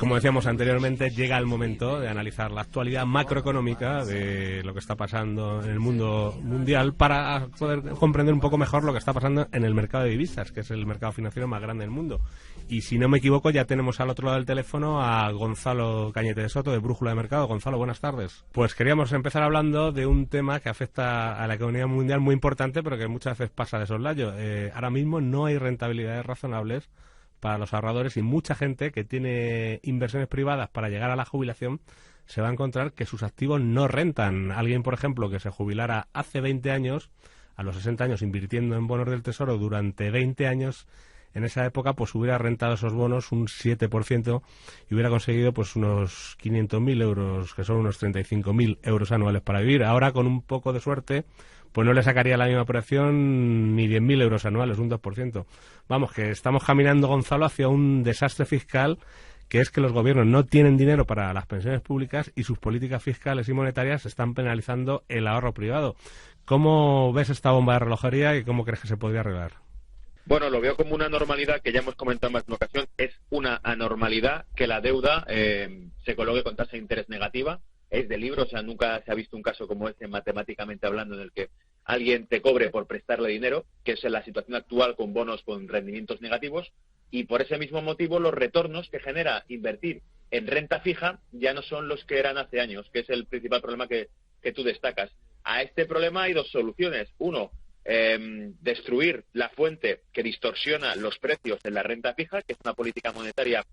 como decíamos anteriormente, llega el momento de analizar la actualidad macroeconómica de lo que está pasando en el mundo mundial para poder comprender un poco mejor lo que está pasando en el mercado de divisas, que es el mercado financiero más grande del mundo. Y si no me equivoco, ya tenemos al otro lado del teléfono a Gonzalo Cañete de Soto, de Brújula de Mercado. Gonzalo, buenas tardes. Pues queríamos empezar hablando de un tema que afecta a la economía mundial muy importante, pero que muchas veces pasa de soslayo. Ahora mismo no hay rentabilidades razonables para los ahorradores y mucha gente que tiene inversiones privadas para llegar a la jubilación se va a encontrar que sus activos no rentan. Alguien, por ejemplo, que se jubilara hace 20 años, a los 60 años, invirtiendo en bonos del Tesoro durante 20 años, en esa época pues hubiera rentado esos bonos un 7% y hubiera conseguido pues unos 500.000 euros, que son unos 35.000 euros anuales para vivir. Ahora, con un poco de suerte, pues no le sacaría la misma operación ni 10.000 euros anuales, un 2%. Vamos, que estamos caminando, Gonzalo, hacia un desastre fiscal, que es que los gobiernos no tienen dinero para las pensiones públicas y sus políticas fiscales y monetarias están penalizando el ahorro privado. ¿Cómo ves esta bomba de relojería y cómo crees que se podría arreglar? Bueno, lo veo como una normalidad que ya hemos comentado más de una ocasión. Es una anormalidad que la deuda se coloque con tasa de interés negativa. Es de libro, o sea, nunca se ha visto un caso como este, matemáticamente hablando, en el que alguien te cobre por prestarle dinero, que es la situación actual con bonos con rendimientos negativos, y por ese mismo motivo los retornos que genera invertir en renta fija ya no son los que eran hace años, que es el principal problema que tú destacas. A este problema hay dos soluciones. Uno, destruir la fuente que distorsiona los precios en la renta fija, que es una política monetaria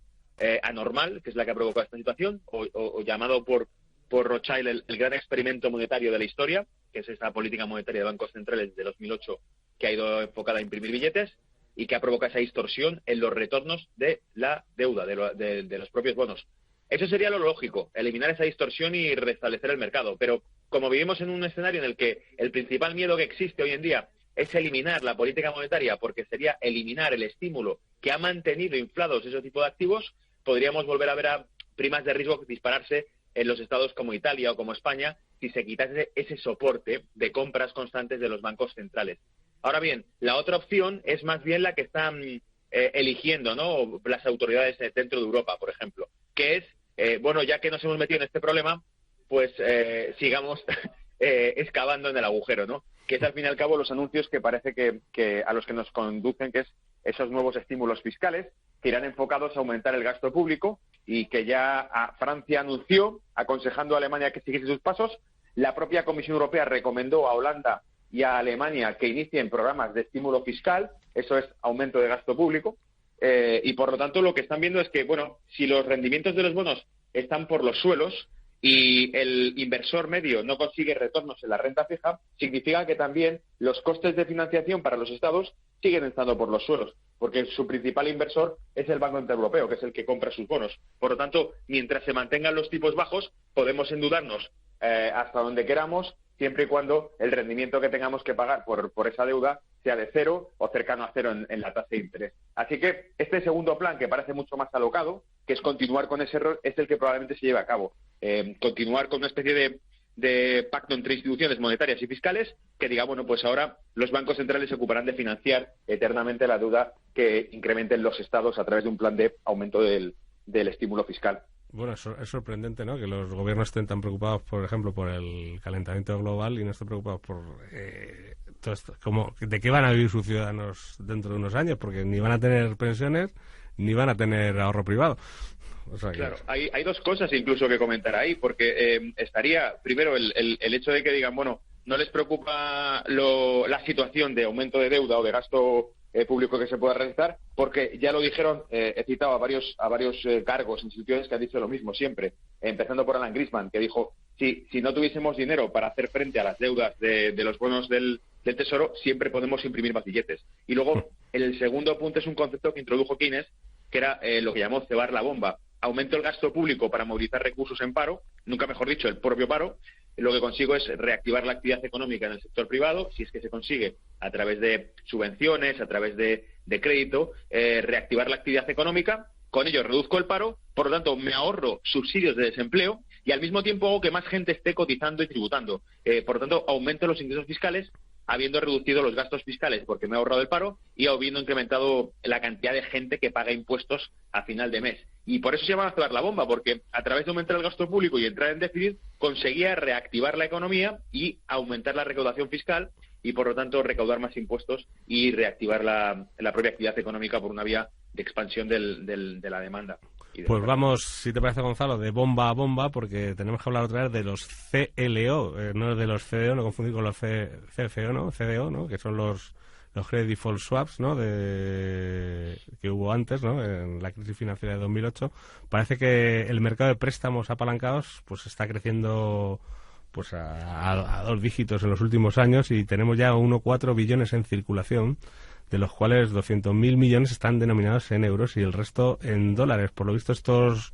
anormal, que es la que ha provocado esta situación, o llamado por Rothschild el gran experimento monetario de la historia, que es esta política monetaria de bancos centrales de 2008 que ha ido enfocada a imprimir billetes y que ha provocado esa distorsión en los retornos de la deuda, de los propios bonos. Eso sería lo lógico, eliminar esa distorsión y restablecer el mercado. Pero como vivimos en un escenario en el que el principal miedo que existe hoy en día es eliminar la política monetaria, porque sería eliminar el estímulo que ha mantenido inflados ese tipo de activos, podríamos volver a ver a primas de riesgo dispararse en los estados como Italia o como España si se quitase ese soporte de compras constantes de los bancos centrales. Ahora bien, la otra opción es más bien la que están eligiendo, ¿no?, las autoridades dentro de Europa, por ejemplo, que es, bueno, ya que nos hemos metido en este problema, pues sigamos excavando en el agujero, ¿no? Que es al fin y al cabo los anuncios que parece que a los que nos conducen, que es esos nuevos estímulos fiscales que irán enfocados a aumentar el gasto público y que ya Francia anunció, aconsejando a Alemania que siguiese sus pasos. La propia Comisión Europea recomendó a Holanda y a Alemania que inicien programas de estímulo fiscal, eso es aumento de gasto público, y por lo tanto lo que están viendo es que, bueno, si los rendimientos de los bonos están por los suelos y el inversor medio no consigue retornos en la renta fija, significa que también los costes de financiación para los estados siguen estando por los suelos, porque su principal inversor es el Banco Central Europeo, que es el que compra sus bonos. Por lo tanto, mientras se mantengan los tipos bajos, podemos endeudarnos hasta donde queramos, siempre y cuando el rendimiento que tengamos que pagar por esa deuda sea de cero o cercano a cero en la tasa de interés. Así que este segundo plan, que parece mucho más alocado, que es continuar con ese error, es el que probablemente se lleve a cabo. Continuar con una especie de pacto entre instituciones monetarias y fiscales que diga, bueno, pues ahora los bancos centrales se ocuparán de financiar eternamente la deuda que incrementen los estados a través de un plan de aumento del estímulo fiscal. Bueno, es sorprendente, ¿no?, que los gobiernos estén tan preocupados, por ejemplo, por el calentamiento global y no estén preocupados por todo esto. ¿De qué van a vivir sus ciudadanos dentro de unos años? Porque ni van a tener pensiones ni van a tener ahorro privado. O sea, claro, hay dos cosas incluso que comentar ahí, porque estaría, primero, el hecho de que digan, bueno, no les preocupa la situación de aumento de deuda o de gasto público que se pueda realizar, porque ya lo dijeron, he citado a varios cargos, instituciones que han dicho lo mismo siempre, empezando por Alan Greenspan, que dijo, si no tuviésemos dinero para hacer frente a las deudas de los bonos del Tesoro, siempre podemos imprimir más billetes. Y luego, el segundo punto es un concepto que introdujo Keynes, que era lo que llamó cebar la bomba. Aumento el gasto público para movilizar recursos en paro, nunca mejor dicho, el propio paro. Lo que consigo es reactivar la actividad económica en el sector privado, si es que se consigue a través de subvenciones, a través de crédito, reactivar la actividad económica, con ello reduzco el paro, por lo tanto me ahorro subsidios de desempleo y al mismo tiempo hago que más gente esté cotizando y tributando. Por lo tanto, aumento los ingresos fiscales habiendo reducido los gastos fiscales porque me he ahorrado el paro y habiendo incrementado la cantidad de gente que paga impuestos a final de mes. Y por eso se llamaba activar la bomba, porque a través de aumentar el gasto público y entrar en déficit conseguía reactivar la economía y aumentar la recaudación fiscal y, por lo tanto, recaudar más impuestos y reactivar la propia actividad económica por una vía de expansión de la demanda. Pues vamos, si te parece, Gonzalo, de bomba a bomba, porque tenemos que hablar otra vez de los CLO, no de los CDO, no confundir con los CFO, ¿no? CDO, ¿no? Que son los Credit Default Swaps, ¿no? Que hubo antes, ¿no? En la crisis financiera de 2008. Parece que el mercado de préstamos apalancados pues está creciendo pues a 2 dígitos en los últimos años y tenemos ya 1,4 billones en circulación, de los cuales 200.000 millones están denominados en euros y el resto en dólares. Por lo visto, estos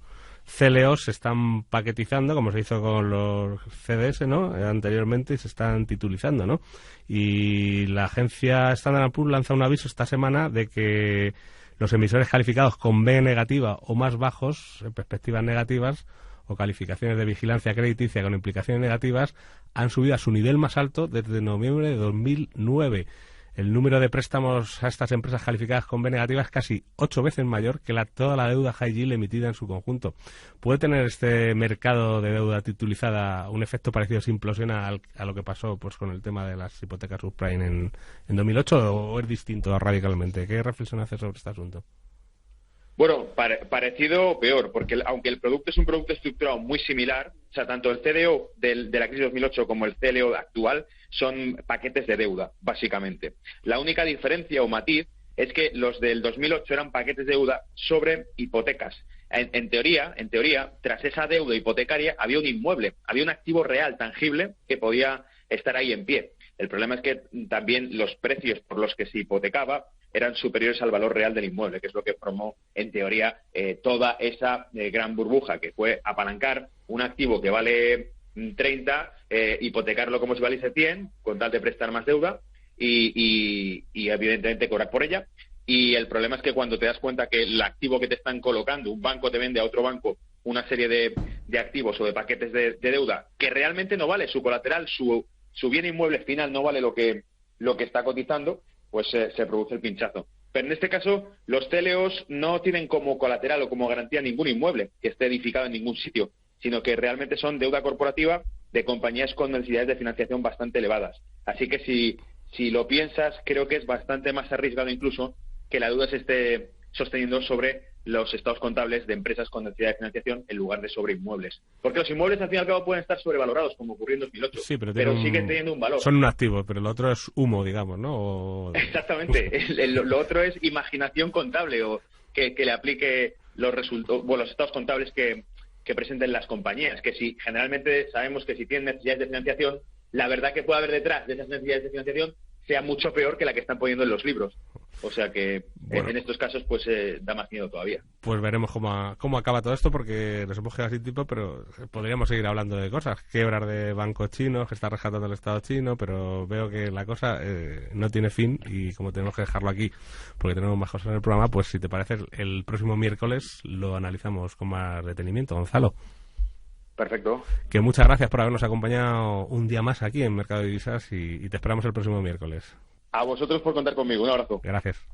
CLOs se están paquetizando, como se hizo con los CDS, ¿no? Anteriormente, y se están titulizando, ¿no? Y la agencia Standard & Poor's lanza un aviso esta semana de que los emisores calificados con B negativa o más bajos, en perspectivas negativas, o calificaciones de vigilancia crediticia con implicaciones negativas, han subido a su nivel más alto desde noviembre de 2009. El número de préstamos a estas empresas calificadas con B negativa es casi 8 veces mayor que toda la deuda high yield emitida en su conjunto. ¿Puede tener este mercado de deuda titulizada un efecto parecido si implosiona a lo que pasó pues con el tema de las hipotecas subprime en 2008 o es distinto radicalmente? ¿Qué reflexión hace sobre este asunto? Bueno, parecido o peor, porque aunque el producto es un producto estructurado muy similar, o sea, tanto el CDO de la crisis de 2008 como el CLO actual son paquetes de deuda, básicamente. La única diferencia o matiz es que los del 2008 eran paquetes de deuda sobre hipotecas. En teoría, tras esa deuda hipotecaria había un inmueble, había un activo real, tangible, que podía estar ahí en pie. El problema es que también los precios por los que se hipotecaba eran superiores al valor real del inmueble, que es lo que formó, en teoría, toda esa gran burbuja, que fue apalancar un activo que vale 30, hipotecarlo como si valiese 100, con tal de prestar más deuda y evidentemente cobrar por ella. Y el problema es que cuando te das cuenta que el activo que te están colocando, un banco te vende a otro banco una serie de activos o de paquetes de deuda que realmente no vale, su colateral, su bien inmueble final no vale lo que está cotizando, pues se produce el pinchazo. Pero en este caso, los CLOs no tienen como colateral o como garantía ningún inmueble que esté edificado en ningún sitio, sino que realmente son deuda corporativa de compañías con necesidades de financiación bastante elevadas. Así que si lo piensas, creo que es bastante más arriesgado incluso que la deuda se esté sosteniendo sobre los estados contables de empresas con necesidad de financiación en lugar de sobre inmuebles. Porque los inmuebles, al fin y al cabo, pueden estar sobrevalorados, como ocurrió en 2008, sí, pero siguen teniendo un valor. Son un activo, pero lo otro es humo, digamos, ¿no? Exactamente. Lo otro es imaginación contable o que le aplique los estados contables que presenten las compañías, que si generalmente sabemos que si tienen necesidades de financiación, la verdad que puede haber detrás de esas necesidades de financiación sea mucho peor que la que están poniendo en los libros. O sea que en estos casos pues da más miedo todavía. Pues veremos cómo acaba todo esto, porque nos hemos quedado sin tiempo, pero podríamos seguir hablando de cosas. Quiebras de bancos chinos, que está rescatando el Estado chino, pero veo que la cosa no tiene fin y como tenemos que dejarlo aquí, porque tenemos más cosas en el programa, pues si te parece, el próximo miércoles lo analizamos con más detenimiento. Gonzalo. Perfecto. Que muchas gracias por habernos acompañado un día más aquí en Mercado de Divisas y te esperamos el próximo miércoles. A vosotros por contar conmigo. Un abrazo. Gracias.